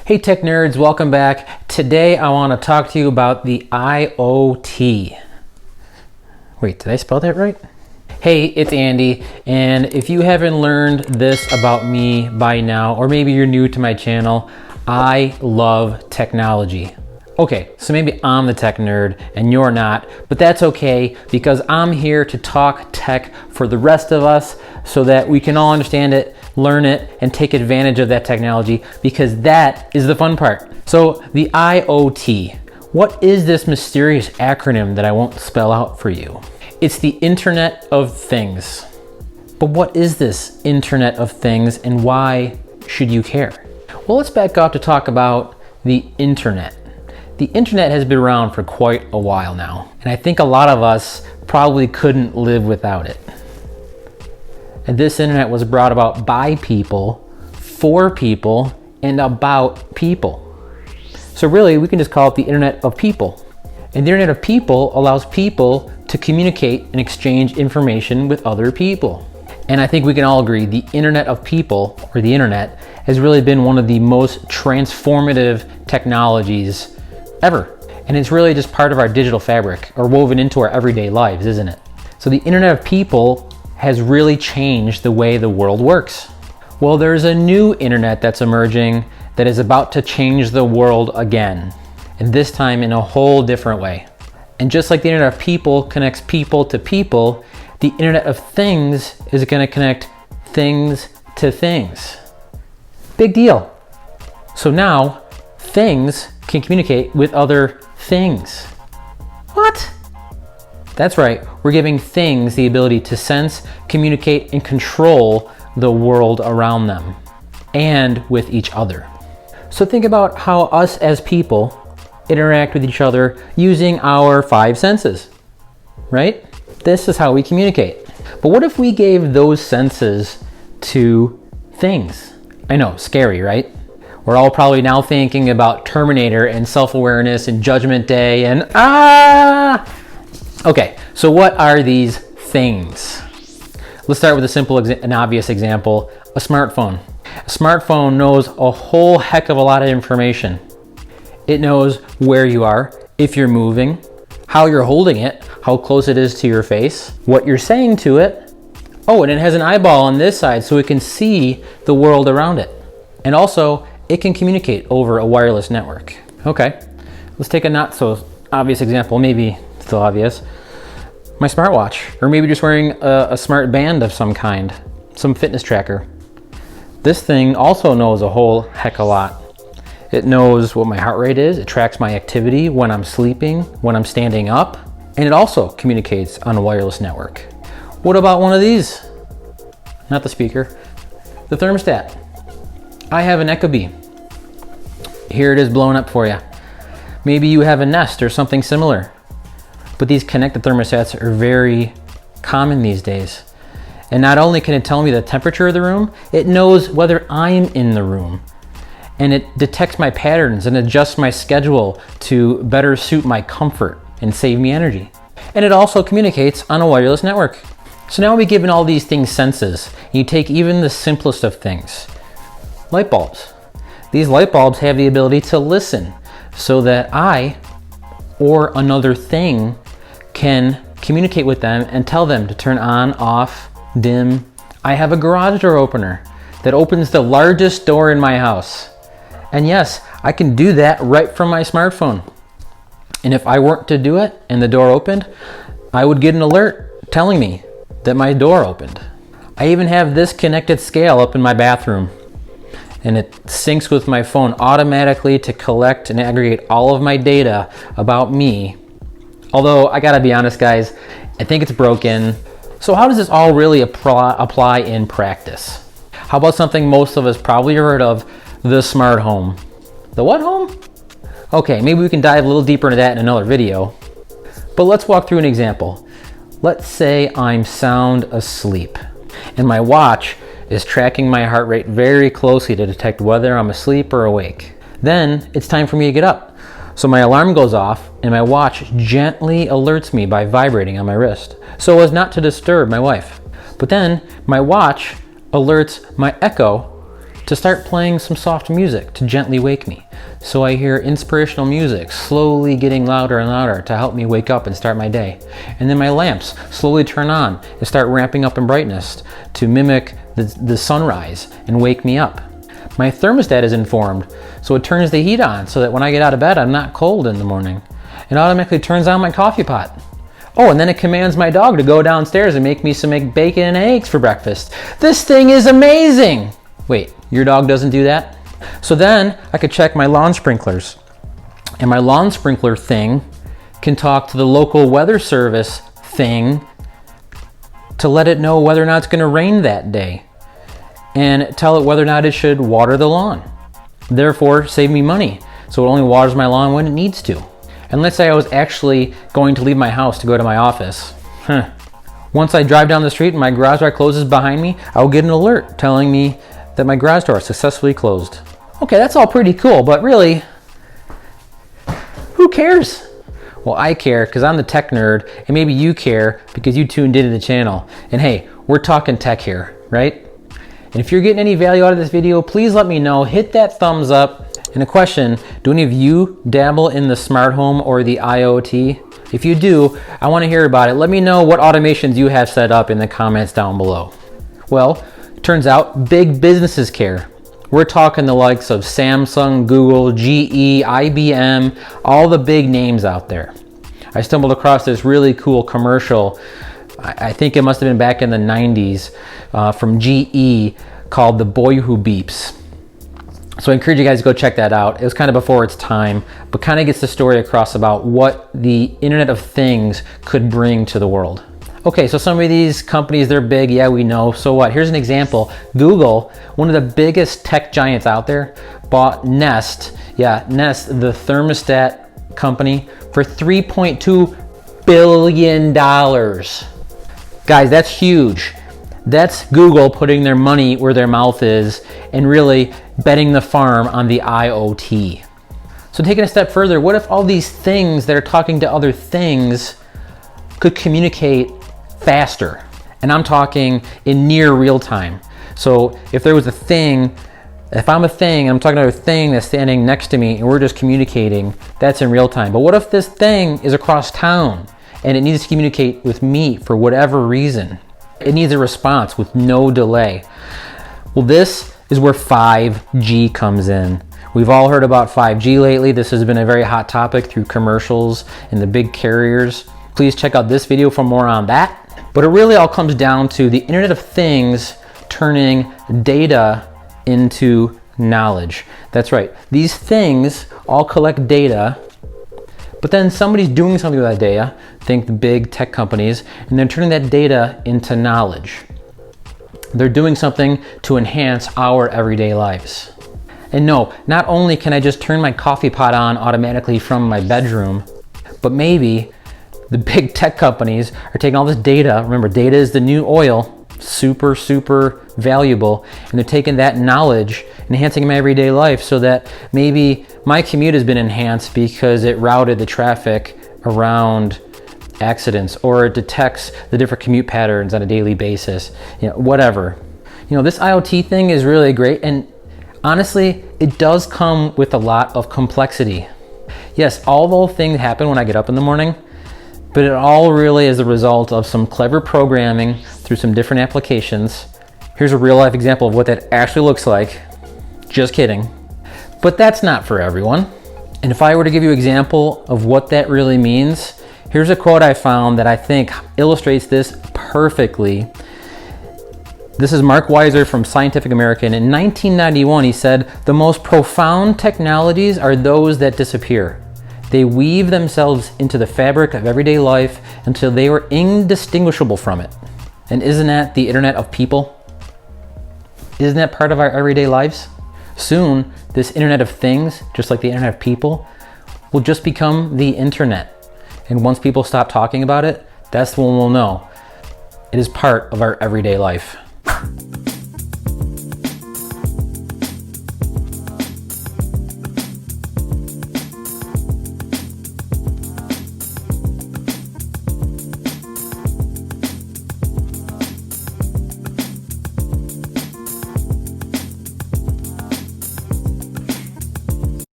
Hey tech nerds, welcome back. Today I want to talk to you about the IoT. Wait, did I spell that right? Hey, it's Andy, and if you haven't learned this about me by now, or maybe you're new to my channel, I love technology. Okay, so maybe I'm the tech nerd and you're not, but that's okay because I'm here to talk tech for the rest of us so that we can all understand it, learn it, and take advantage of that technology, because that is the fun part. So the IoT, what is this mysterious acronym that I won't spell out for you? It's the Internet of Things. But what is this Internet of Things and why should you care? Well, let's back up to talk about the Internet. The Internet has been around for quite a while now, and I think a lot of us probably couldn't live without it. And this internet was brought about by people, for people, and about people. So really, we can just call it the Internet of People. And the Internet of People allows people to communicate and exchange information with other people. And I think we can all agree the Internet of People, or the Internet, has really been one of the most transformative technologies ever. And it's really just part of our digital fabric, or woven into our everyday lives, isn't it? So the Internet of People has really changed the way the world works. Well, there's a new internet that's emerging that is about to change the world again, and this time in a whole different way. And just like the Internet of People connects people to people, the Internet of Things is going to connect things to things. Big deal. So now things can communicate with other things. What? That's right, we're giving things the ability to sense, communicate, and control the world around them, and with each other. So think about how us as people interact with each other using our five senses, right? This is how we communicate. But what if we gave those senses to things? I know, scary, right? We're all probably now thinking about Terminator and self-awareness and Judgment Day and Okay, so what are these things? Let's start with a simple and obvious example, a smartphone. A smartphone knows a whole heck of a lot of information. It knows where you are, if you're moving, how you're holding it, how close it is to your face, what you're saying to it. Oh, and it has an eyeball on this side so it can see the world around it. And also, it can communicate over a wireless network. Okay, let's take a not so obvious example, maybe still obvious. My smartwatch, or maybe just wearing a smart band of some kind, some fitness tracker. This thing also knows a whole heck of a lot. It knows what my heart rate is, it tracks my activity when I'm sleeping, when I'm standing up, and it also communicates on a wireless network. What about one of these? Not the speaker, the thermostat. I have an Ecobee. Here it is blown up for you. Maybe you have a Nest or something similar. But these connected thermostats are very common these days. And not only can it tell me the temperature of the room, it knows whether I'm in the room. And it detects my patterns and adjusts my schedule to better suit my comfort and save me energy. And it also communicates on a wireless network. So now we've given all these things senses. You take even the simplest of things. Light bulbs. These light bulbs have the ability to listen so that I or another thing can communicate with them and tell them to turn on, off, dim. I have a garage door opener that opens the largest door in my house. And yes, I can do that right from my smartphone. And if I weren't to do it and the door opened, I would get an alert telling me that my door opened. I even have this connected scale up in my bathroom, and it syncs with my phone automatically to collect and aggregate all of my data about me. Although I gotta be honest guys, I think it's broken. So how does this all really apply in practice? How about something most of us probably heard of, the smart home? The what home? Okay, maybe we can dive a little deeper into that in another video. But let's walk through an example. Let's say I'm sound asleep and my watch is tracking my heart rate very closely to detect whether I'm asleep or awake. Then it's time for me to get up. So my alarm goes off and my watch gently alerts me by vibrating on my wrist so as not to disturb my wife. But then my watch alerts my Echo to start playing some soft music to gently wake me. So I hear inspirational music slowly getting louder and louder to help me wake up and start my day. And then my lamps slowly turn on and start ramping up in brightness to mimic the sunrise and wake me up. My thermostat is informed, so it turns the heat on so that when I get out of bed, I'm not cold in the morning. It automatically turns on my coffee pot. Oh, and then it commands my dog to go downstairs and make me some bacon and eggs for breakfast. This thing is amazing! Wait, your dog doesn't do that? So then I could check my lawn sprinklers. And my lawn sprinkler thing can talk to the local weather service thing to let it know whether or not it's going to rain that day. And tell it whether or not it should water the lawn. Therefore, save me money. So it only waters my lawn when it needs to. And let's say I was actually going to leave my house to go to my office. Once I drive down the street and my garage door closes behind me, I will get an alert telling me that my garage door is successfully closed. Okay, that's all pretty cool, but really, who cares? Well, I care because I'm the tech nerd, and maybe you care because you tuned into the channel. And hey, we're talking tech here, right? And if you're getting any value out of this video, please let me know. Hit that thumbs up. And a question, do any of you dabble in the smart home or the IoT? If you do, I want to hear about it. Let me know what automations you have set up in the comments down below. Well, it turns out big businesses care. We're talking the likes of Samsung, Google, GE, IBM, all the big names out there. I stumbled across this really cool commercial. I think it must have been back in the 90s from GE called The Boy Who Beeps. So I encourage you guys to go check that out. It was kind of before its time, but kind of gets the story across about what the Internet of Things could bring to the world. Okay, so some of these companies, they're big, yeah, we know. So what? Here's an example. Google, one of the biggest tech giants out there, bought Nest, Nest, the thermostat company, for $3.2 billion. Guys, that's huge. That's Google putting their money where their mouth is and really betting the farm on the IoT. So taking a step further, what if all these things that are talking to other things could communicate faster? And I'm talking in near real time. So if there was a thing, if I'm a thing, I'm talking to a thing that's standing next to me and we're just communicating, that's in real time. But what if this thing is across town and it needs to communicate with me for whatever reason? It needs a response with no delay. Well, this is where 5G comes in. We've all heard about 5G lately. This has been a very hot topic through commercials and the big carriers. Please check out this video for more on that. But it really all comes down to the Internet of Things turning data into knowledge. That's right. These things all collect data, but then somebody's doing something with that data, think the big tech companies, and they're turning that data into knowledge. They're doing something to enhance our everyday lives. And no, not only can I just turn my coffee pot on automatically from my bedroom, but maybe the big tech companies are taking all this data. Remember, data is the new oil, super, super valuable. And they're taking that knowledge, enhancing my everyday life so that maybe my commute has been enhanced because it routed the traffic around accidents, or it detects the different commute patterns on a daily basis, whatever. This IoT thing is really great, and honestly, it does come with a lot of complexity. Yes, all those things happen when I get up in the morning, but it all really is the result of some clever programming through some different applications. Here's a real life example of what that actually looks like. Just kidding. But that's not for everyone. And if I were to give you an example of what that really means, here's a quote I found that I think illustrates this perfectly. This is Mark Weiser from Scientific American. In 1991, he said, "The most profound technologies are those that disappear. They weave themselves into the fabric of everyday life until they were indistinguishable from it." And isn't that the Internet of People? Isn't that part of our everyday lives? Soon, this Internet of Things, just like the Internet of People, will just become the Internet. And once people stop talking about it, that's when we'll know it is part of our everyday life.